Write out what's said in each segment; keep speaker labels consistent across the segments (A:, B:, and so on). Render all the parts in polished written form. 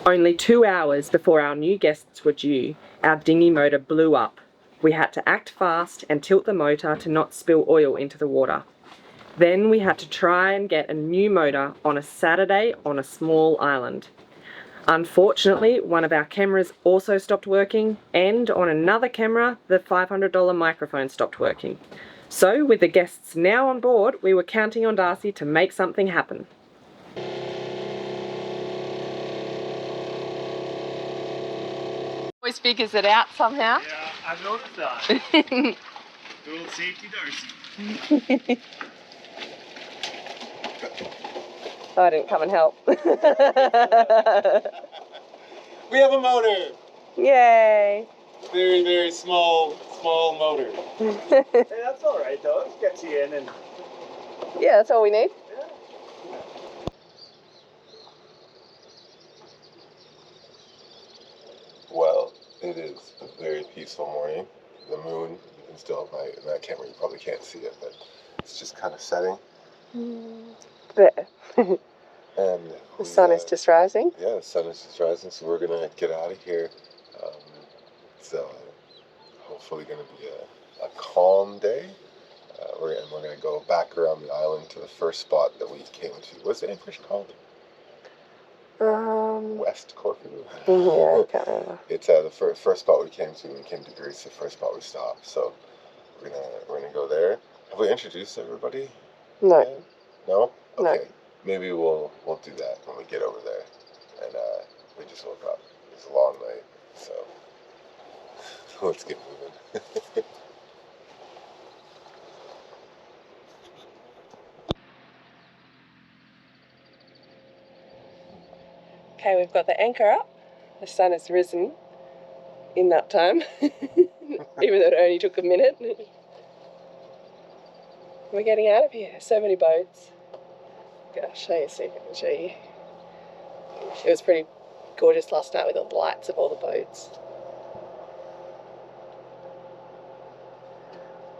A: Only 2 hours before our new guests were due, our dinghy motor blew up. We had to act fast and tilt the motor to not spill oil into the water. Then we had to try and get a new motor on a Saturday on a small island. Unfortunately, one of our cameras also stopped working, and on another camera, the $500 microphone stopped working. So, with the guests now on board, we were counting on Darcy to make something happen. Always figures it out somehow.
B: Yeah, I've noticed that. Good old safety Darcy.
A: Oh, I didn't come and help.
C: We have a motor!
A: Yay!
C: Very, very small motor.
B: Hey, that's alright though. It gets you in and...
A: Yeah, that's all we need.
B: Yeah.
C: Well, it is a very peaceful morning. The moon, you can still, in that camera you probably can't see it, but it's just kind of setting.
A: There.
C: And
A: The sun is just rising.
C: Yeah, the sun is just rising, so we're gonna get out of here. It's hopefully gonna be a calm day. We're gonna go back around the island to the first spot that we came to. What's the English called? West Corfu.
A: Yeah, I can't remember.
C: It's the first spot we came to. We came to Greece. The first spot we stopped. So we're gonna go there. Have we introduced everybody?
A: No.
C: yet? No.
A: No.
C: Okay. Maybe we'll do that when we get over there. And we just woke up. It was a long night, so let's get moving.
A: Okay, we've got the anchor up. The sun has risen in that time, even though it only took a minute. We're getting out of here. So many boats. I'll show you so I can show you. It was pretty gorgeous last night with all the lights of all the boats.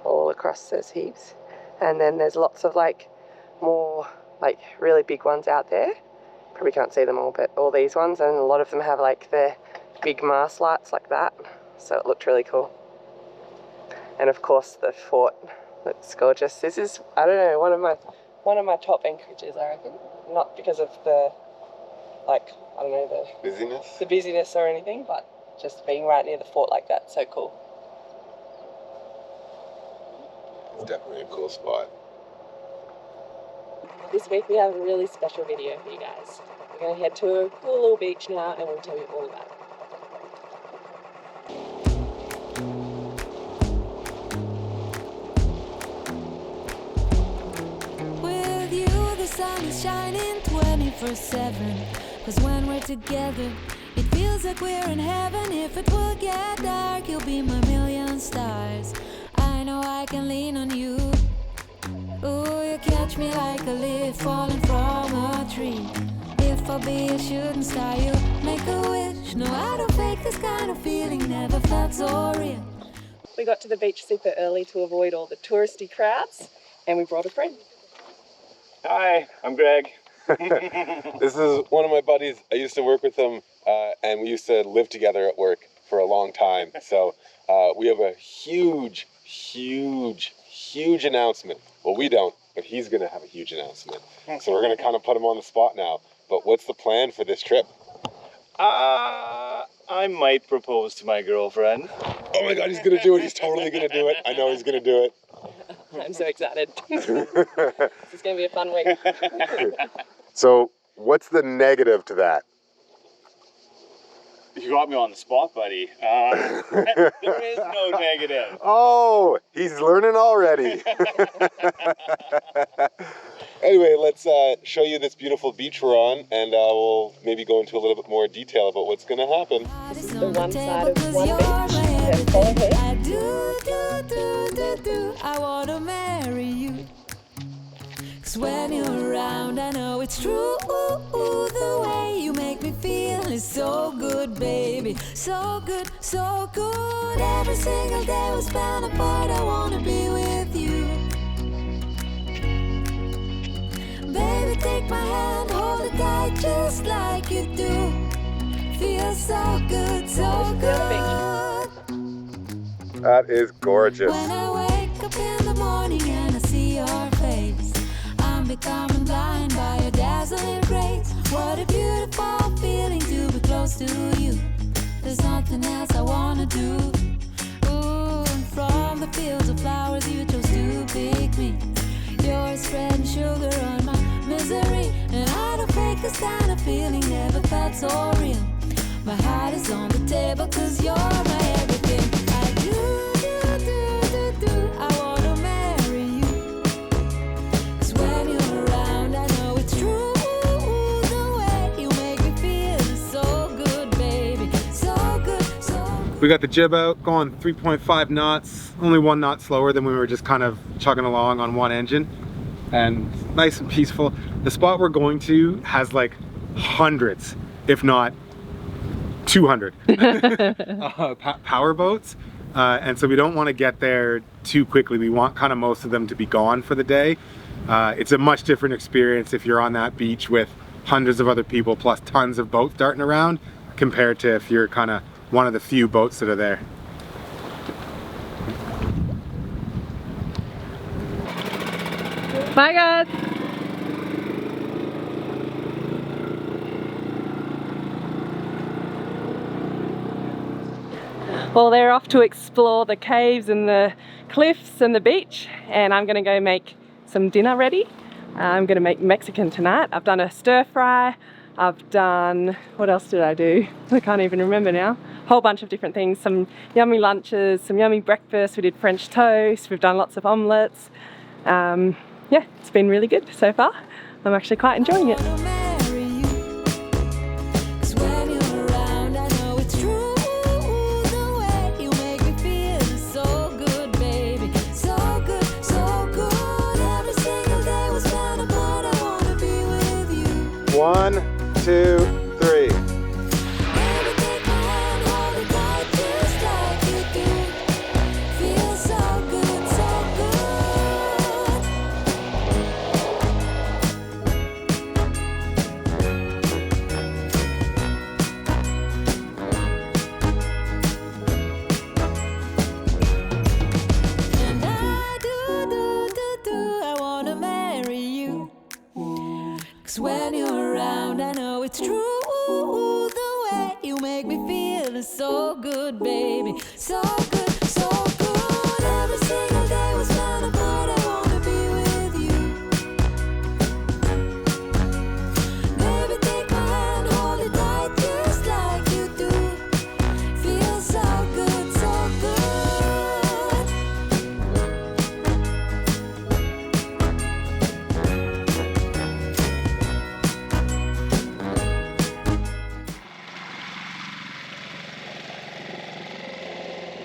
A: All across there's heaps. And then there's lots of more really big ones out there. Probably can't see them all, but all these ones, and a lot of them have their big mast lights like that. So it looked really cool. And of course the fort looks gorgeous. This is, I don't know, one of my top anchorages, I reckon. Not because of the
C: Busyness?
A: the busyness or anything, but just being right near the fort like that, so cool.
C: It's definitely a cool spot.
A: This week we have a really special video for you guys. We're going to head to a cool little beach now and we'll tell you all about it.
D: With you the sun is shining 24/7. Cause when we're together it feels like we're in heaven. If it will get dark you'll be my million stars. I know I can lean on you. Ooh, you catch me like a leaf falling from a tree. If I'll be a shooting star, you make a wish. No, I don't fake this kind of feeling, never felt so real.
A: We got to the beach super early to avoid all the touristy crowds, and we brought a friend.
B: Hi, I'm Greg.
C: This is one of my buddies. I used to work with him, and we used to live together at work for a long time. So we have a huge announcement. Well, we don't, but he's going to have a huge announcement. So we're going to kind of put him on the spot now. But what's the plan for this trip?
B: I might propose to my girlfriend.
C: Oh my God, he's going to do it. He's totally going to do it. I know he's going to do it.
A: I'm so excited. This is going to be a fun week.
C: So what's the negative to that?
B: You got me on the spot, buddy. There is no negative.
C: Oh, he's learning already. Anyway, let's show you this beautiful beach we're on, and we'll maybe go into a little bit more detail about what's going to happen.
A: This is the one side of one beach. Yeah, follow here.
D: I want to marry you. 'Cause when you're around, I know it's true. The way you make me feel is so good, baby. So good, so good. Every single day we spend apart, I want to be with you. Baby, take my hand, hold it tight just like you do.
C: That is gorgeous.
D: When I wake up in the morning and I see your face, I'm becoming blind by your dazzling grace. What a beautiful feeling to be close to you. There's nothing else I wanna do. Ooh, and from the fields of flowers you chose to pick me. You're spreading sugar on my misery, and I don't fake this kind of feeling, never felt so real. My heart is on the table 'cause you're my everything. I do, I wanna marry you. 'Cause when you're around I know it's true. The way you make me feel is so good, baby. So good, so good.
E: We got the jib out, going 3.5 knots, only 1 knot slower than we were just kind of chugging along on one engine, and nice and peaceful. The spot we're going to has like hundreds, if not 200 power boats, and so we don't want to get there too quickly. We want kind of most of them to be gone for the day. It's a much different experience if you're on that beach with hundreds of other people plus tons of boats darting around, compared to if you're kind of one of the few boats that are there.
A: Bye guys! Well, they're off to explore the caves and the cliffs and the beach, and I'm gonna go make some dinner ready. I'm gonna make Mexican tonight. I've done a stir fry. I've done, what else did I do? I can't even remember now. Whole bunch of different things, some yummy lunches, some yummy breakfast. We did French toast, we've done lots of omelettes. Yeah, it's been really good so far. I'm actually quite enjoying it.
E: One, two, three.
D: When you're around, I know it's true. The way you make me feel is so good, baby. So good, so good. Every single day was fun, but I wanna be with you. Baby, take my hand, hold it tight, just like you do. Feels so good, so good.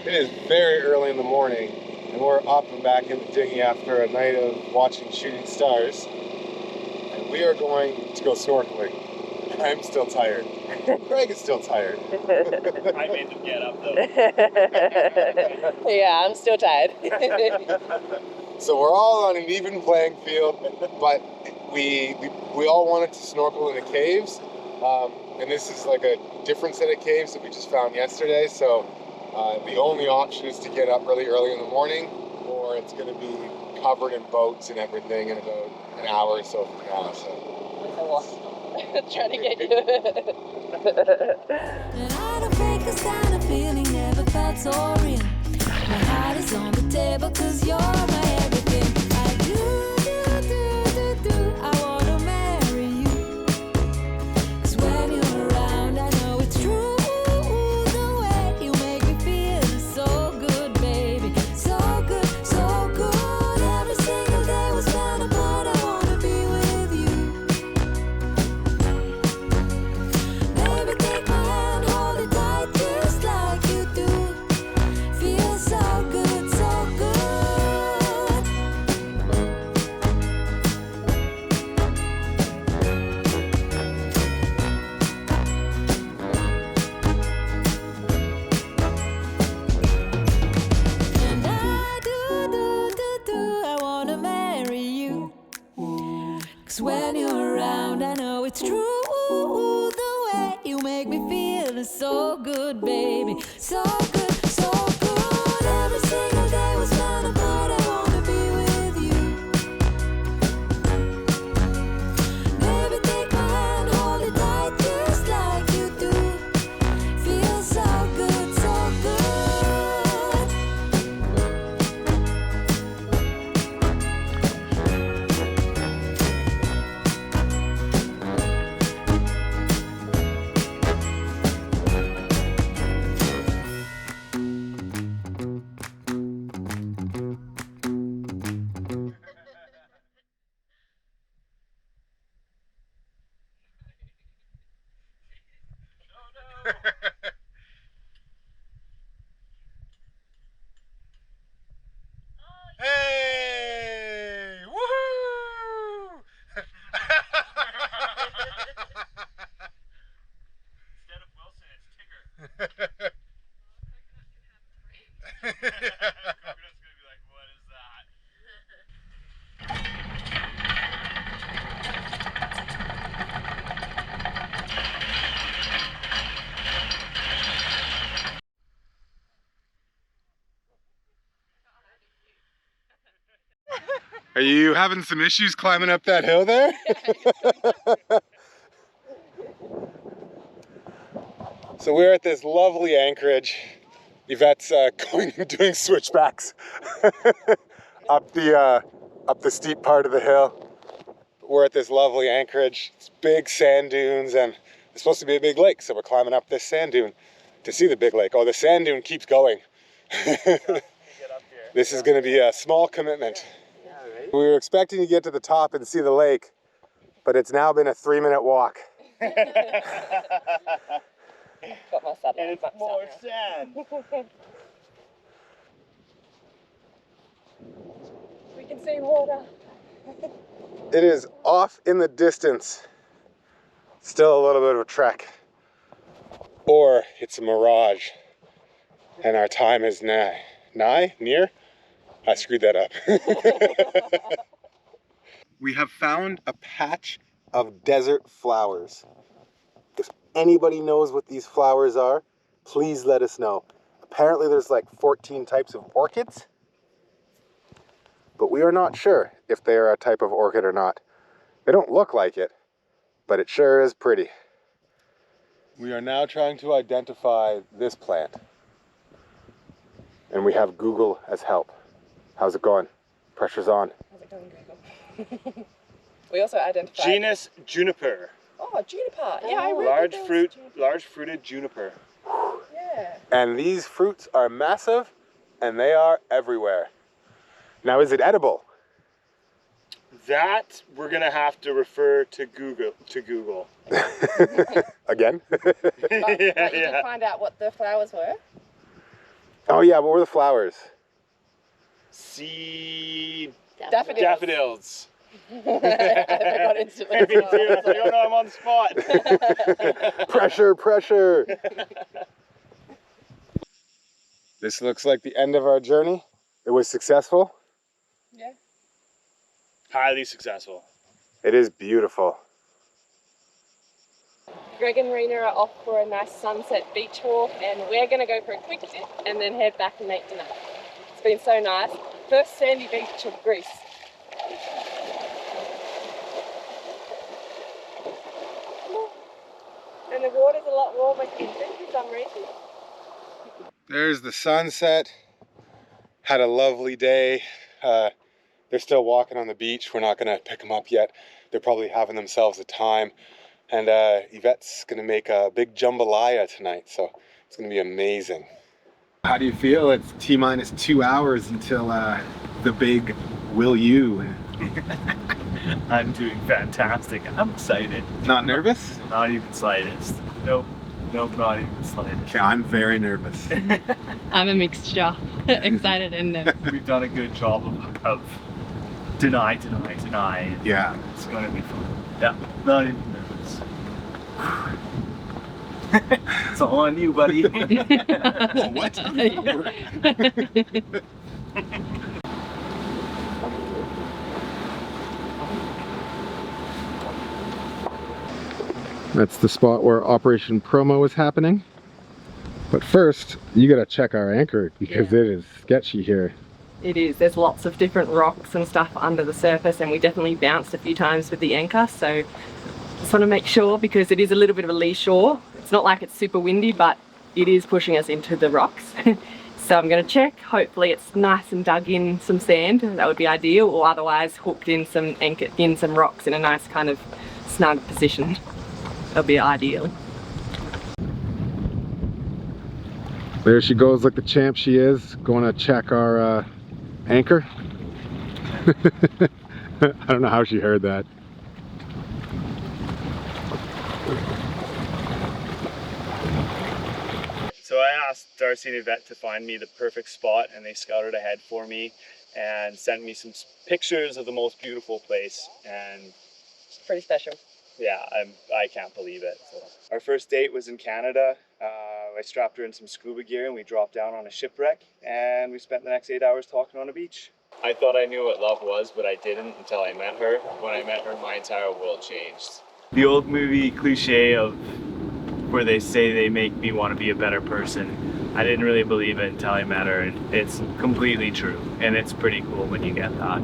C: It is very early in the morning, and we're up and back in the dinghy after a night of watching shooting stars. And we are going to go snorkeling. I'm still tired. Greg is still tired.
B: I made them get up though.
A: Yeah, I'm still tired.
C: So we're all on an even playing field, but we all wanted to snorkel in the caves. And this is like a different set of caves that we just found yesterday. So the only option is to get up really early in the morning, or it's going to be covered in boats and everything in about an hour or so from now. So
A: Trying to get you.
D: And I don't fake this kind of feeling, never felt so real. My heart is on the table 'cause you're my everything. I do, I wanna marry you. 'Cause when you're around, I know it's true. The way you make me feel is so good, baby. So good, so good. Every single day was fun, but I wanna be with you. Baby, take my hand, hold it tight, just like you do. Feels so good, so good. And I do, I wanna marry you. 'Cause when you're around, I know it's true. The way you make me feel is so good, baby. So good, so good.
E: Are you having some issues climbing up that hill there? So we're at this lovely anchorage. Yvette's doing switchbacks up the steep part of the hill. We're at this lovely anchorage. It's big sand dunes, and it's supposed to be a big lake, so we're climbing up this sand dune to see the big lake. Oh, the sand dune keeps going. This is going to be a small commitment. We were expecting to get to the top and see the lake, but it's now been a 3-minute walk.
A: Got my saddle.
B: And it's more sand.
A: We can see water.
E: It is off in the distance. Still a little bit of a trek. Or it's a mirage. And our time is near? I screwed that up. We have found a patch of desert flowers. If anybody knows what these flowers are, please let us know. Apparently there's like 14 types of orchids, but we are not sure if they are a type of orchid or not. They don't look like it, but it sure is pretty. We are now trying to identify this plant, and we have Google as help. How's it going? Pressure's on.
A: How's it going, Google? We also identified...
B: Genus Juniper.
A: Oh, juniper. Yeah, I read
B: Large fruited juniper.
A: Yeah.
E: And these fruits are massive, and they are everywhere. Now, is it edible?
B: That we're gonna have to refer to Google.
E: Again?
A: But you did find out what the flowers were?
E: Oh yeah, what were the flowers?
B: Daffodils.
A: I forgot instantly.
B: Me too. I don't know, I'm on the spot.
E: Pressure. This looks like the end of our journey. It was successful.
A: Yeah.
B: Highly successful.
E: It is beautiful.
A: Greg and Rena are off for a nice sunset beach walk, and we're going to go for a quick dip and then head back and make dinner. It's been so nice. First sandy beach of Greece. And the water's a lot warmer here for some reason.
E: There's the sunset. Had a lovely day. They're still walking on the beach. We're not going to pick them up yet. They're probably having themselves a time. And Yvette's going to make a big jambalaya tonight, so it's going to be amazing. How do you feel? It's T-minus 2 hours until the big will you.
B: I'm doing fantastic. I'm excited.
E: Not nervous?
B: Not even slightest. Nope, not even slightest.
E: Okay, I'm very nervous.
F: I'm a mixture. Excited and nervous.
B: We've done a good job of deny.
E: Yeah.
B: It's going to be fun. Yeah, not even nervous. It's all on you, buddy.
E: What? That's the spot where Operation Promo is happening. But first, you gotta check our anchor because it is sketchy here.
A: It is. There's lots of different rocks and stuff under the surface, and we definitely bounced a few times with the anchor, so just want to make sure because it is a little bit of a lee shore. It's not like it's super windy, but it is pushing us into the rocks. So I'm going to check. Hopefully it's nice and dug in some sand. That would be ideal, or otherwise hooked in some rocks in a nice kind of snug position. That'll be ideal.
E: There she goes like the champ she is, going to check our anchor. I don't know how she heard that.
B: So I asked Darcy and Yvette to find me the perfect spot, and they scouted ahead for me and sent me some pictures of the most beautiful place. And
A: It's pretty special.
B: yeah, I can't believe it. So our first date was in Canada. I strapped her in some scuba gear and we dropped down on a shipwreck and we spent the next 8 hours talking on a beach. I thought I knew what love was, but I didn't until I met her. When I met her, my entire world changed. The old movie cliche of where they say they make me want to be a better person, I didn't really believe it until I met her, and it's completely true. And it's pretty cool when you get that.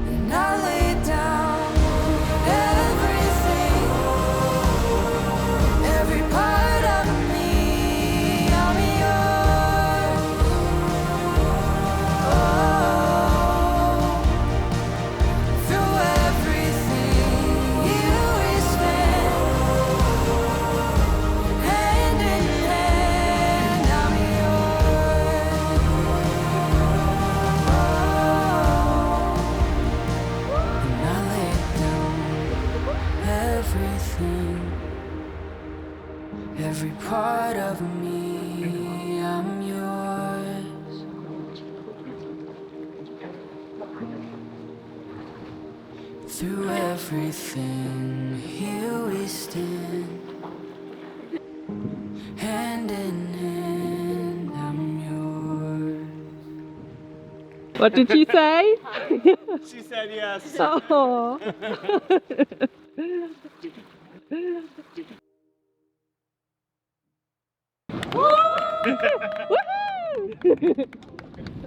D: And I lay down everything, every part of me. I'm yours. Oh, through everything you stand, hand in hand. I'm yours. And I lay down everything, every part of me. I'm yours. Through everything, here we stand, hand in hand. I'm yours.
A: What did she say?
B: She said yes.
A: Oh.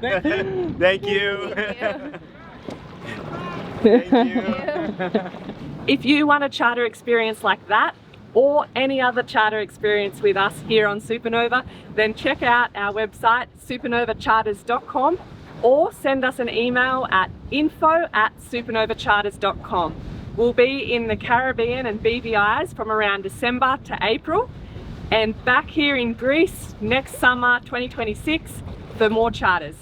B: Thank you. Thank you.
A: If you want a charter experience like that, or any other charter experience with us here on Supernova, then check out our website supernovacharters.com or send us an email at info@supernovacharters.com. We'll be in the Caribbean and BVIs from around December to April, and back here in Greece next summer 2026 for more charters.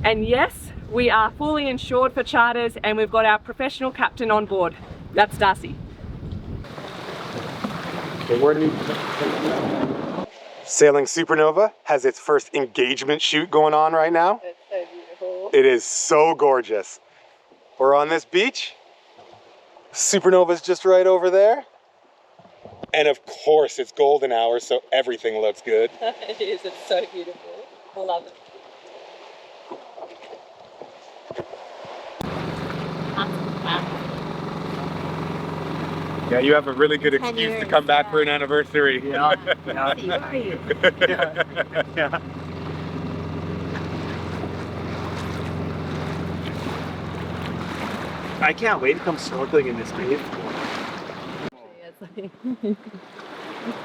A: And yes, we are fully insured for charters, and we've got our professional captain on board. That's Darcy.
E: Sailing Supernova has its first engagement shoot going on right now.
A: It's so beautiful.
E: It is so gorgeous. We're on this beach. Supernova's just right over there. And of course it's golden hour, so everything looks good.
A: It is, it's so beautiful. I love it.
E: Yeah, you have a really good excuse to come back for an anniversary.
B: Yeah.
E: Yeah.
B: I can't wait to come snorkeling in this cave.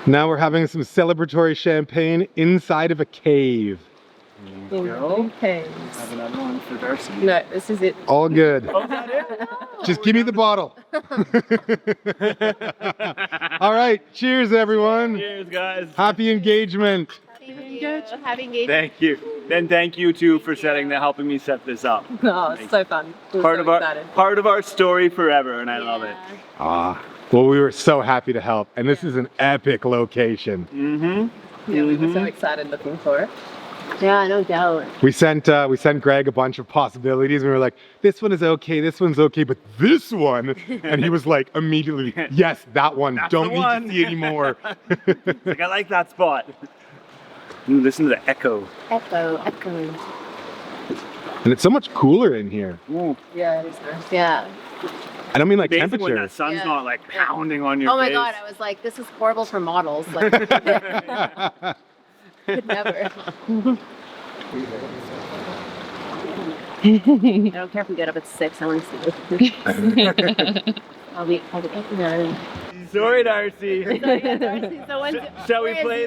E: Now we're having some celebratory champagne inside of a cave.
A: Okay.
B: Have another one for Darcy.
A: No, this is it.
E: All good.
B: Oh, is that it?
E: Just give me the bottle. All right, cheers everyone.
B: Cheers, guys.
E: Happy engagement.
F: Happy engagement.
B: Thank you. And thank you too for helping me set this up.
A: Oh, it's so fun. We're
B: Part
A: so
B: of our
A: excited.
B: part of our story forever, and I love it.
E: Well, we were so happy to help, and this is an epic location.
B: Mm-hmm.
A: Yeah, we were so excited looking for it.
F: Yeah, no doubt.
E: We sent Greg a bunch of possibilities, and we were like, this one is okay, this one's okay, but this one, and he was like immediately, yes, that one.
B: That's
E: Don't
B: the
E: need
B: one.
E: to see anymore.
B: Like, I like that spot. Ooh, listen to the echo.
F: Echo.
E: And it's so much cooler in here.
B: Ooh.
A: Yeah, it is nice.
F: Yeah.
E: I don't mean like
B: Amazing when
E: temperature.
B: that sun's
F: Yeah.
B: not like pounding on your
F: Oh my
B: face.
F: god, I was like, this is horrible for models. Like, could never. I don't care if we get up at 6. I want to see this. I'll be no.
B: Sorry, Darcy.
F: So
B: Shall we play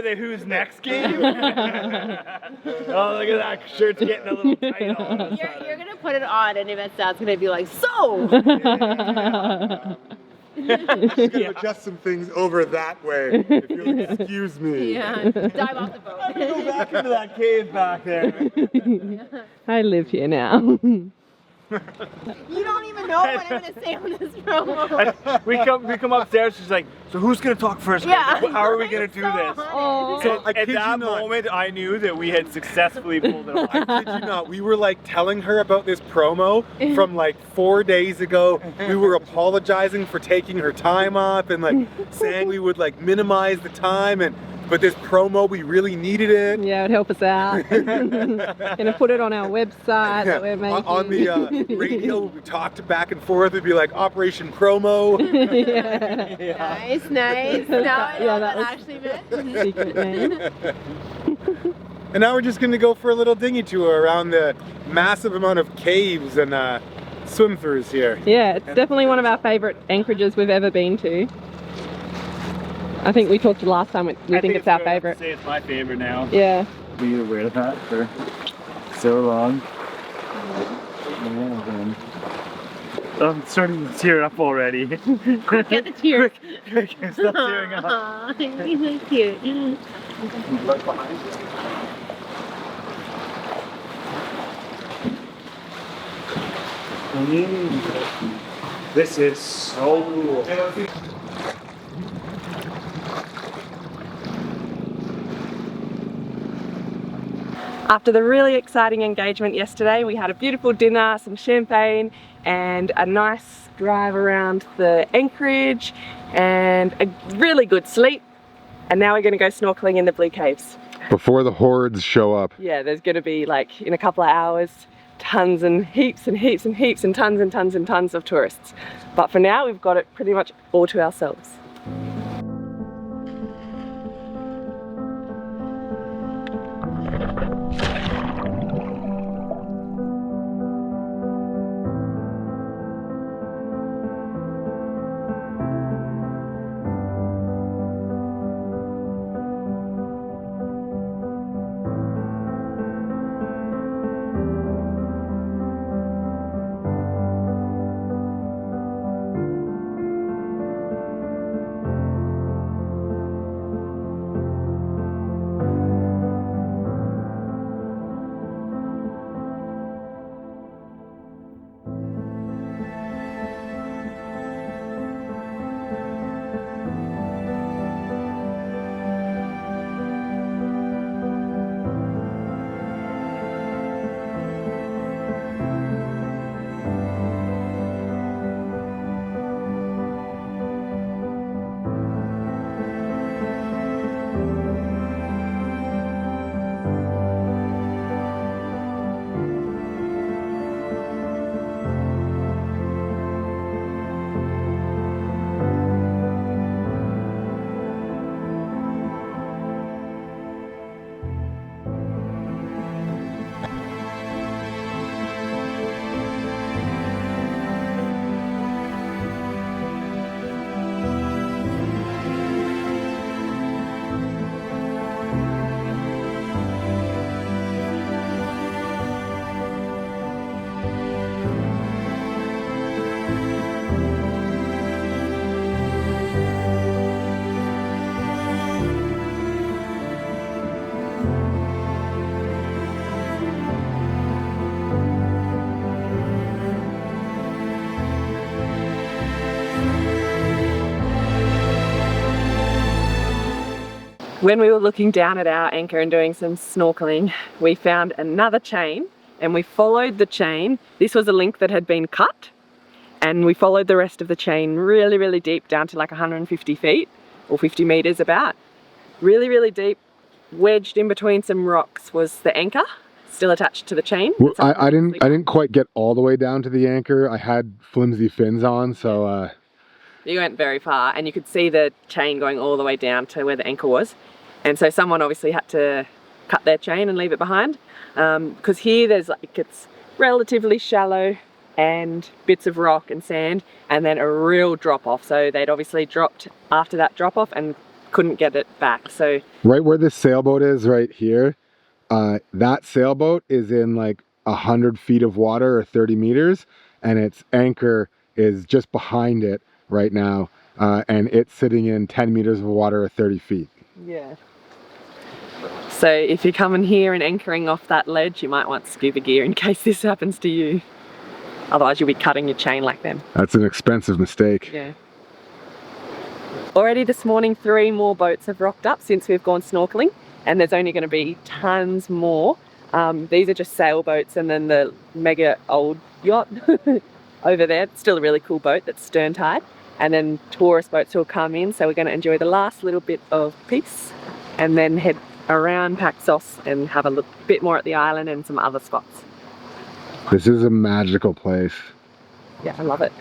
B: the who's next game? Oh, look at that shirt's getting a little tight all of a sudden.
F: You're gonna put it on, and Yvette's dad's gonna be like, so.
E: I'm just gonna adjust some things over that way, if you'll excuse me.
F: Yeah, dive off the boat.
B: I'm gonna go back into that cave back there.
A: I live here now.
F: You don't even know what I'm gonna say on this promo.
B: we come upstairs, she's like, so who's gonna talk first?
F: Yeah.
B: How are we gonna do this?
A: Oh.
E: So I
B: At
E: kid you
B: that
E: not.
B: moment, I knew that we had successfully pulled it off.
E: I kid you not, we were like telling her about this promo from like 4 days ago. We were apologizing for taking her time off and like saying we would like minimize the time, but this promo, we really needed it.
A: Yeah, it would help us out. Gonna put it on our website that we're making.
E: On the radio, we talked back and forth. It'd be like Operation Promo.
A: Yeah.
F: Nice, nice. Now I know
A: Yeah,
F: what
A: that
F: that
A: was-
F: actually meant.
A: Secret name.
E: And now we're just gonna go for a little dinghy tour around the massive amount of caves and swim-throughs here.
A: Yeah, it's definitely one of our favourite anchorages we've ever been to. I think we talked last time, we think it's our favourite.
B: Say it's my favorite now.
A: Yeah.
B: We aware of that for so long. I'm starting to tear up already.
F: Get the tears.
B: Quick, stop tearing up.
F: Aw, he's so cute.
B: Look behind you. This is so cool.
A: After the really exciting engagement yesterday, we had a beautiful dinner, some champagne, and a nice drive around the anchorage, and a really good sleep. And now we're going to go snorkeling in the Blue Caves.
C: Before the hordes show up.
A: Yeah, there's going to be, like, in a couple of hours, tons and heaps and heaps and heaps and tons and tons and tons of tourists. But for now, we've got it pretty much all to ourselves. When we were looking down at our anchor and doing some snorkeling, we found another chain and we followed the chain. This was a link that had been cut, and we followed the rest of the chain really, really deep down to like 150 feet or 50 meters about. Really, really deep, wedged in between some rocks was the anchor, still attached to the chain.
C: Well, I didn't quite get all the way down to the anchor. I had flimsy fins on, so
A: You went very far, and you could see the chain going all the way down to where the anchor was. And so someone obviously had to cut their chain and leave it behind. Because here there's like, it's relatively shallow and bits of rock and sand, and then a real drop off. So they'd obviously dropped after that drop off and couldn't get it back. So
C: right where this sailboat is right here, that sailboat is in like 100 feet of water or 30 meters, and its anchor is just behind it.
E: right now, and it's sitting in 10 meters of water or 30 feet.
A: Yeah. So if you're coming here and anchoring off that ledge, you might want scuba gear in case this happens to you. Otherwise you'll be cutting your chain like them.
E: That's an expensive mistake.
A: Yeah. Already this morning 3 more boats have rocked up since we've gone snorkeling, and there's only going to be tons more. These are just sailboats, and then the mega old yacht over there. It's still a really cool boat that's stern tied, and then tourist boats will come in. So we're going to enjoy the last little bit of peace and then head around Paxos and have a look bit more at the island and some other spots.
E: This is a magical place.
A: Yeah, I love it.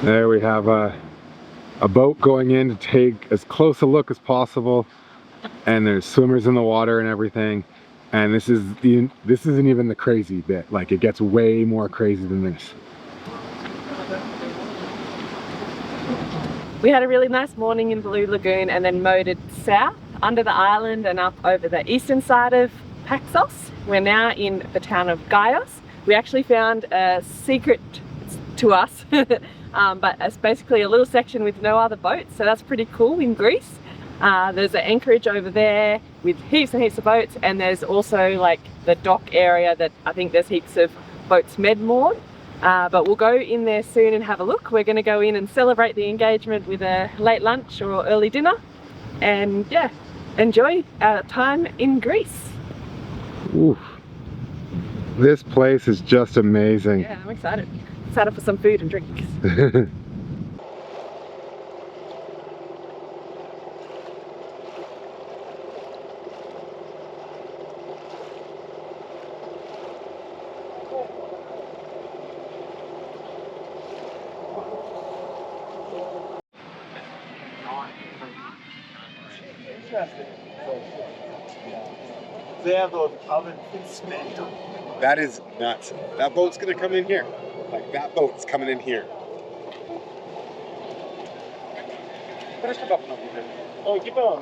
E: There we have a boat going in to take as close a look as possible, and there's swimmers in the water and everything. And this isn't even the crazy bit. Like, it gets way more crazy than this.
A: We had a really nice morning in Blue Lagoon and then motored south under the island and up over the eastern side of Paxos. We're now in the town of Gaios. We actually found a secret to us, but it's basically a little section with no other boats, so that's pretty cool in Greece. There's an anchorage over there with heaps and heaps of boats, and there's also like the dock area that I think there's heaps of boats moored. But we'll go in there soon and have a look. We're going to go in and celebrate the engagement with a late lunch or early dinner, and yeah, enjoy our time in Greece.
E: Oof. This place is just amazing.
A: Yeah, I'm excited. Excited for some food and drinks.
B: They have those ovens in Spain.
E: That is nuts. That boat's gonna come in here. Like, that boat's coming in here.
B: Oh, keep on.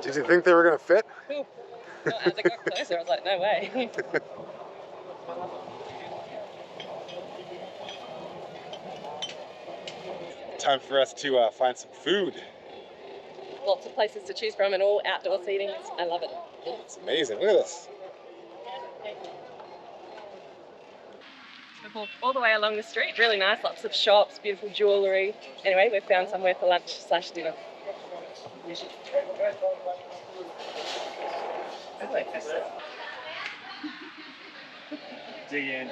E: Did you think they were gonna fit?
A: As I got closer, I was like, no way.
E: Time for us to find some food.
A: Lots of places to choose from and all outdoor seating. I love it.
E: It's amazing. Look at this.
A: We've walked all the way along the street. Really nice. Lots of shops, beautiful jewellery. Anyway, we've found somewhere for lunch/dinner.
B: Dig in.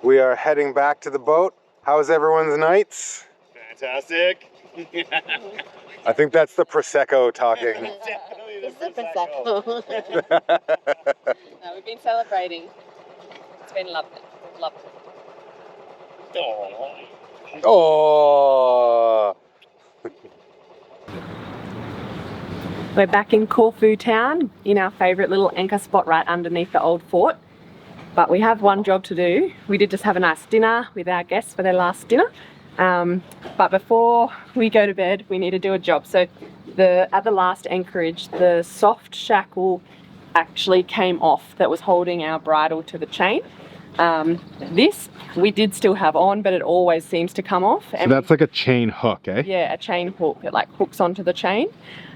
E: We are heading back to the boat. How's everyone's nights?
B: Fantastic.
E: I think that's the Prosecco talking.
F: It's the Prosecco.
A: No, we've been celebrating. It's been lovely. Lovely.
E: Oh.
A: We're back in Corfu town in our favourite little anchor spot right underneath the old fort. But we have one job to do. We did just have a nice dinner with our guests for their last dinner. But before we go to bed, we need to do a job. So at the last anchorage, the soft shackle actually came off that was holding our bridle to the chain. This we did still have on, but it always seems to come off.
E: So that's like a chain hook, eh?
A: Yeah, a chain hook. It like hooks onto the chain.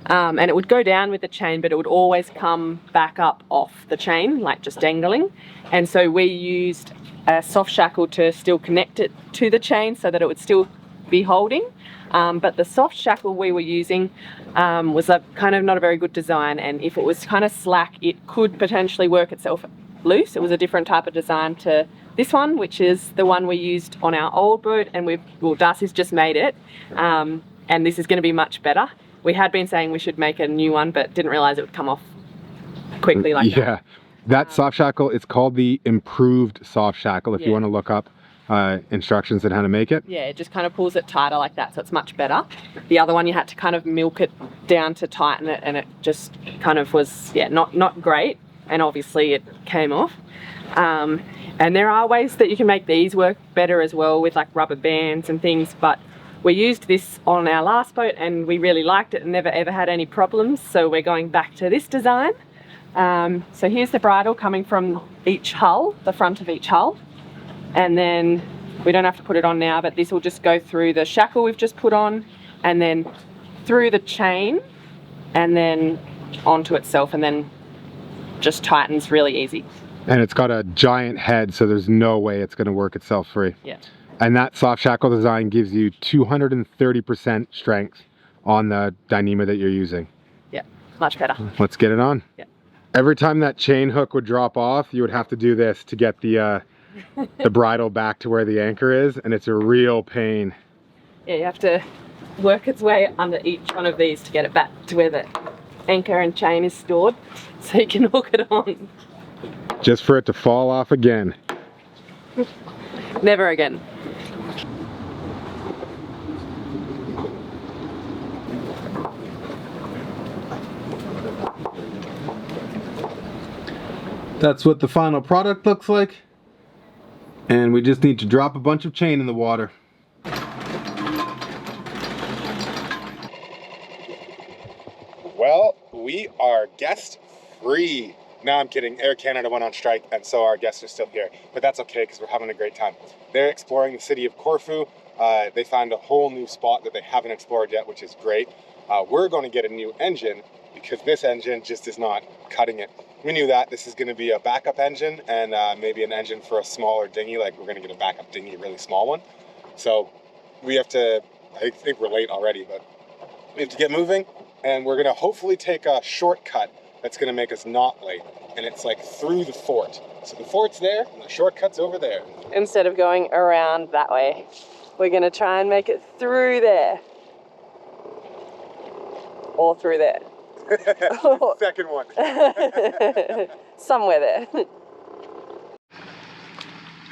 A: And it would go down with the chain, but it would always come back up off the chain, like just dangling. And so we used a soft shackle to still connect it to the chain so that it would still be holding. But the soft shackle we were using was a kind of not a very good design, and if it was kind of slack, it could potentially work itself loose. It was a different type of design to this one, which is the one we used on our old boat, and Darcy's just made it, and this is going to be much better. We had been saying we should make a new one, but didn't realize it would come off quickly like that.
E: Yeah, that soft shackle, it's called the improved soft shackle if you want to look up instructions on how to make it.
A: Yeah, it just kind of pulls it tighter like that, so it's much better. The other one you had to kind of milk it down to tighten it, and it just kind of was, yeah, not great, and obviously it came off. And there are ways that you can make these work better as well with like rubber bands and things, but we used this on our last boat and we really liked it and never ever had any problems, so we're going back to this design. So here's the bridle coming from each hull, the front of each hull, and then we don't have to put it on now, but this will just go through the shackle we've just put on and then through the chain and then onto itself, and then just tightens really easy.
E: And it's got a giant head, so there's no way it's going to work itself free.
A: Yeah.
E: And that soft shackle design gives you 230% strength on the Dyneema that you're using.
A: Yeah, much better.
E: Let's get it on.
A: Yeah.
E: Every time that chain hook would drop off, you would have to do this to get the bridle back to where the anchor is, and it's a real pain.
A: Yeah, you have to work its way under each one of these to get it back to where the anchor and chain is stored, so you can hook it on.
E: Just for it to fall off again.
A: Never again.
E: That's what the final product looks like. And we just need to drop a bunch of chain in the water.
C: Well, we are guest free. No, I'm kidding. Air Canada went on strike, and so our guests are still here. But that's okay, because we're having a great time. They're exploring the city of Corfu. They found a whole new spot that they haven't explored yet, which is great. We're going to get a new engine, because this engine just is not cutting it. We knew that. This is going to be a backup engine, and maybe an engine for a smaller dinghy. Like, we're going to get a backup dinghy, a really small one. So we have to, I think we're late already, but we have to get moving. And we're going to hopefully take a shortcut that's going to make us not late, and it's like through the fort. So the fort's there and the shortcut's over there.
A: Instead of going around that way, we're going to try and make it through there. Or through there.
C: Second one.
A: Somewhere there.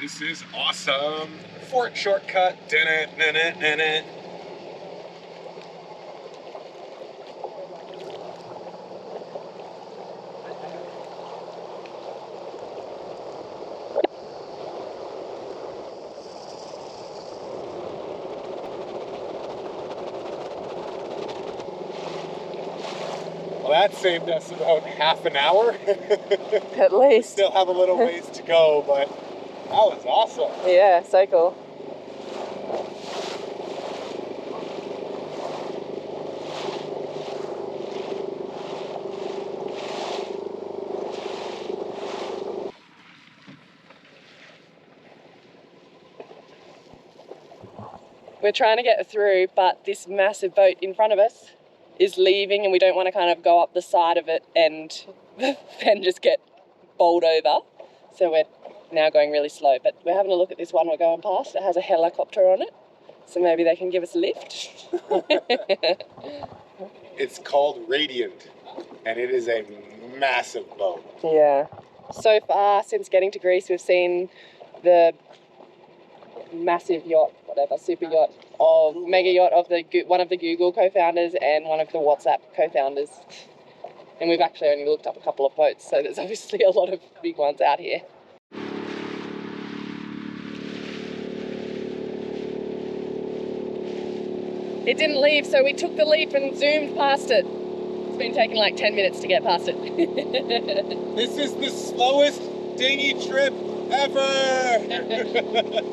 C: This is awesome. Fort shortcut. Dun-it. Well, that saved us about half an hour.
A: At least.
C: Still have a little ways to go, but that was awesome.
A: Yeah, so cool. We're trying to get through, but this massive boat in front of us is leaving, and we don't want to kind of go up the side of it and then just get bowled over. So we're now going really slow, but we're having a look at this one we're going past. It has a helicopter on it, so maybe they can give us a lift.
C: It's called Radiant, and it is a massive boat.
A: Yeah. So far, since getting to Greece, we've seen the massive yacht, whatever, super yacht, mega yacht of one of the Google co-founders and one of the WhatsApp co-founders. And we've actually only looked up a couple of boats, so there's obviously a lot of big ones out here. It didn't leave, so we took the leap and zoomed past it. It's been taking like 10 minutes to get past it.
C: This is the slowest dinghy trip ever!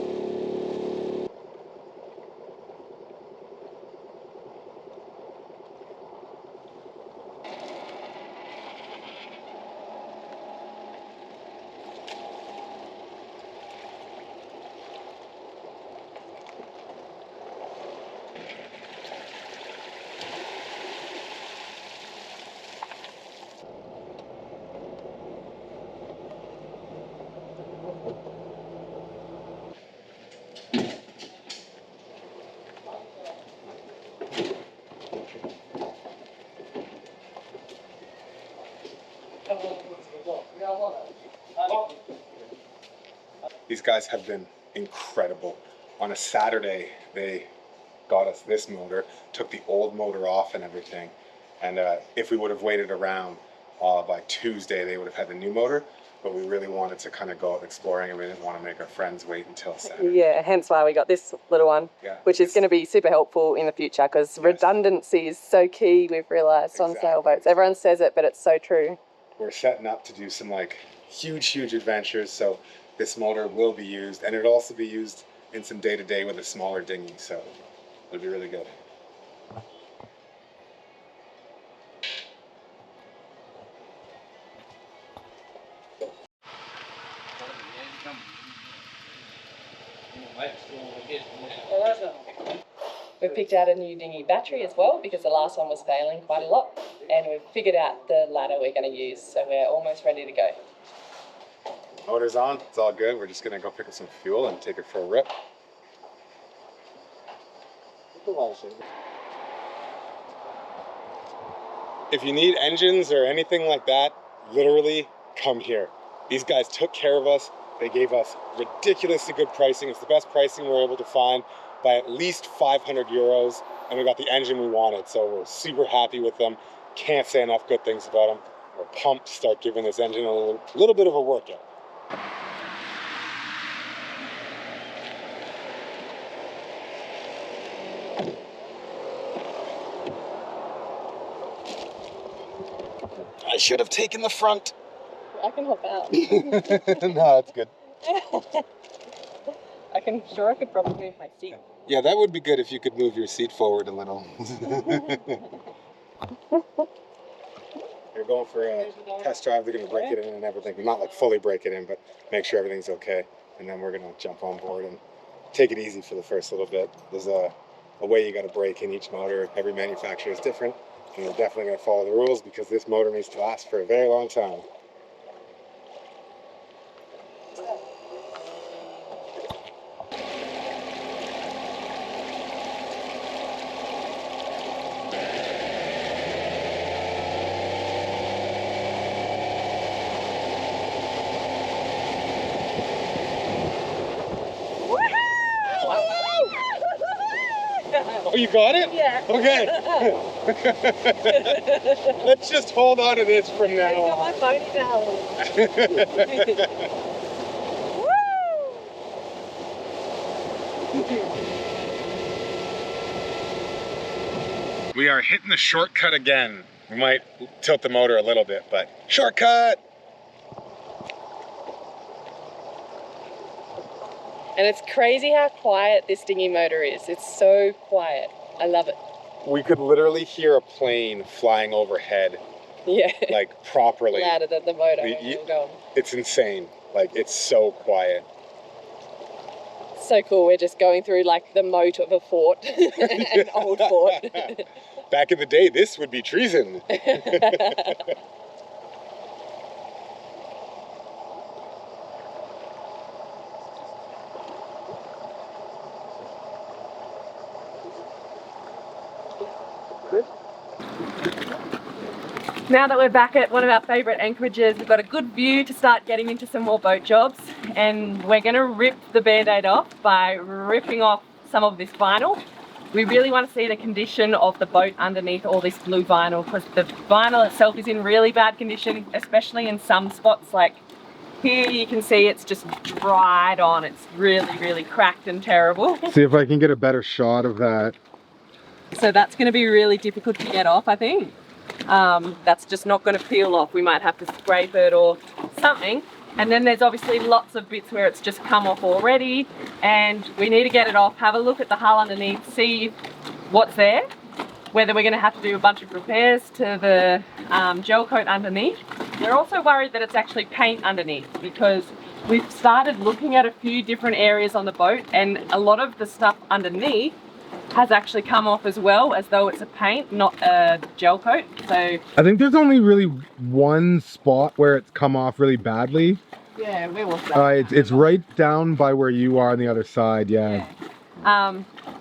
C: These guys have been
E: incredible. On a Saturday, they got us this motor, took the old motor off and everything. And if we would have waited around by Tuesday, they would have had the new motor. But we really wanted to kind of go out exploring, and we didn't want to make our friends wait until Saturday.
A: Yeah, hence why we got this little one, which is going to be super helpful in the future, because redundancy is so key, we've realised, on sailboats. Everyone says it, but it's so true.
E: We're setting up to do some like huge adventures, so this motor will be used, and it'll also be used in some day-to-day with a smaller dinghy, so it'll be really good.
A: We've picked out a new dinghy battery as well, because the last one was failing quite a lot, and we've figured out the ladder we're going to use, so we're almost ready to go.
E: Motor's on, it's all good. We're just going to go pick up some fuel and take it for a rip. If you need engines or anything like that, literally come here. These guys took care of us. They gave us ridiculously good pricing. It's the best pricing we're able to find by at least 500 euros, and we got the engine we wanted, so we're super happy with them. Can't say enough good things about them. We're pumped to start giving this engine a little bit of a workout. I should have taken the front.
A: I can hop out.
E: No, it's good.
A: I could probably move my seat.
E: Yeah, that would be good if you could move your seat forward a little. You're going for a test drive. They're going to break it in and everything. Not like fully break it in, but make sure everything's okay. And then we're going to jump on board and take it easy for the first little bit. There's a way you got to break in each motor. Every manufacturer is different. And we're definitely going to follow the rules, because this motor needs to last for a very long time. Oh, you got it?
A: Yeah.
E: Okay. Let's just hold on to this from now on.
A: I got my ponytail.
E: We are hitting the shortcut again. We might tilt the motor a little bit, but shortcut!
A: And it's crazy how quiet this dinghy motor is. It's so quiet. I love it.
E: We could literally hear a plane flying overhead.
A: Yeah.
E: Like properly.
A: Louder than the motor when we're going.
E: It's insane. Like, it's so quiet.
A: So cool. We're just going through like the moat of a fort, an old fort.
E: Back in the day, this would be treason.
A: Now that we're back at one of our favourite anchorages, we've got a good view to start getting into some more boat jobs, and we're going to rip the band-aid off by ripping off some of this vinyl. We really want to see the condition of the boat underneath all this blue vinyl, because the vinyl itself is in really bad condition, especially in some spots. Like here you can see it's just dried on. It's really cracked and terrible.
E: See if I can get a better shot of that.
A: So that's going to be really difficult to get off, I think. That's just not going to peel off. We might have to scrape it or something. And then there's obviously lots of bits where it's just come off already, and we need to get it off, have a look at the hull underneath, see what's there, whether we're going to have to do a bunch of repairs to the gel coat underneath. We're also worried that it's actually paint underneath, because we've started looking at a few different areas on the boat, and a lot of the stuff underneath has actually come off as well, as though it's a paint, not a gel coat. So
E: I think there's only really one spot where it's come off really badly.
A: yeah, where was that?
E: It's right down by where you are on the other side, yeah.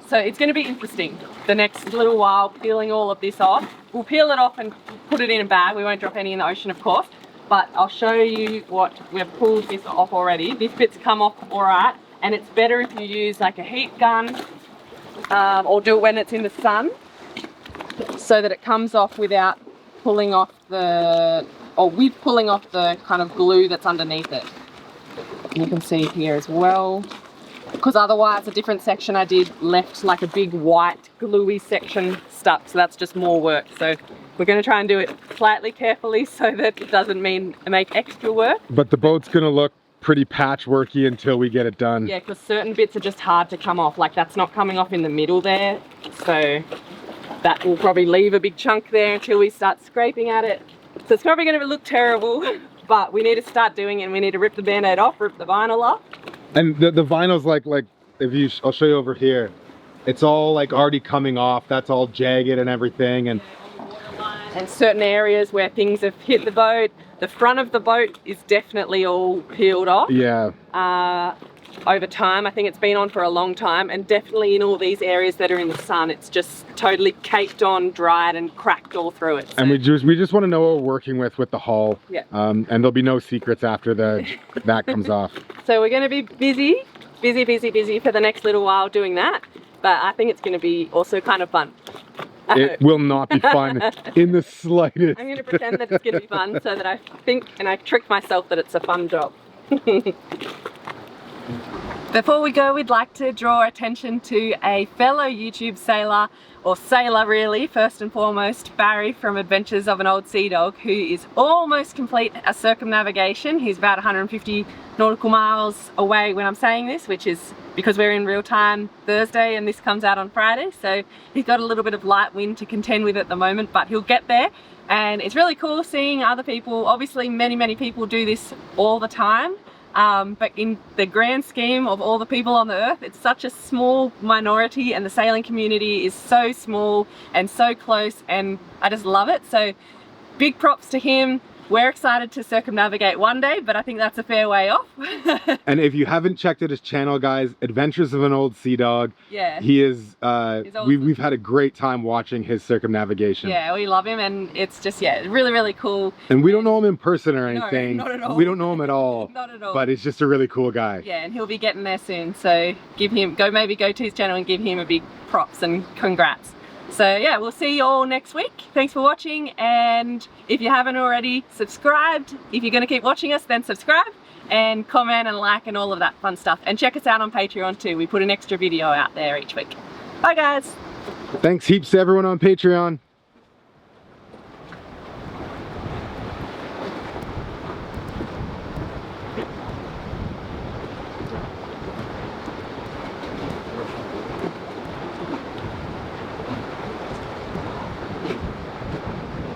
A: So it's going to be interesting the next little while, peeling all of this off. We'll peel it off and put it in a bag. We won't drop any in the ocean, of course, but I'll show you what we've pulled this off already. This bit's come off all right, and it's better if you use like a heat gun or do it when it's in the sun so that it comes off without pulling off the, or with pulling off the kind of glue that's underneath it. And you can see here as well, because otherwise a different section I did left like a big white gluey section stuck, so that's just more work. So we're going to try and do it slightly carefully so that it doesn't make extra work.
E: But the boat's going to look pretty patchworky until we get it done.
A: Yeah, because certain bits are just hard to come off, like that's not coming off in the middle there, so that will probably leave a big chunk there until we start scraping at it. So it's probably going to look terrible, but we need to start doing it, and we need to rip the band-aid off, rip the vinyl off.
E: And the vinyl's like if you, I'll show you over here, it's all like already coming off, that's all jagged and everything, and
A: certain areas where things have hit the boat. The front of the boat is definitely all peeled off.
E: yeah.
A: Over time, I think it's been on for a long time, and definitely in all these areas that are in the sun, it's just totally caked on, dried and cracked all through it. So.
E: And we just want to know what we're working with the hull.
A: Yeah.
E: And there'll be no secrets after that comes off.
A: So we're going to be busy for the next little while doing that, but I think it's going to be also kind of fun.
E: It will not be fun in the slightest.
A: I'm going to pretend that it's going to be fun so that I think and I trick myself that it's a fun job. Before we go, we'd like to draw attention to a fellow YouTube sailor, or sailor really, first and foremost, Barry from Adventures of an Old Sea Dog, who is almost complete a circumnavigation. He's about 150 nautical miles away when I'm saying this, which is because we're in real time Thursday and this comes out on Friday, so he's got a little bit of light wind to contend with at the moment, but he'll get there. And it's really cool seeing other people. Obviously many people do this all the time, but in the grand scheme of all the people on the earth, it's such a small minority, and the sailing community is so small and so close, and I just love it. So big props to him. We're excited to circumnavigate one day, but I think that's a fair way off.
E: And if you haven't checked out his channel, guys, Adventures of an Old Sea Dog. Yeah. He is, awesome. We've had a great time watching his circumnavigation. Yeah,
A: we love him, and it's just, yeah, really cool.
E: And we don't know him in person or anything.
A: No, not at all.
E: We don't know him at all.
A: Not at all.
E: But he's just a really cool guy.
A: Yeah, and he'll be getting there soon. So maybe go to his channel and give him a big props and congrats. So yeah, we'll see you all next week. Thanks for watching, and if you haven't already, subscribed. If you're going to keep watching us, then subscribe and comment and like and all of that fun stuff. And check us out on Patreon too. We put an extra video out there each week. Bye guys.
E: Thanks heaps to everyone on Patreon.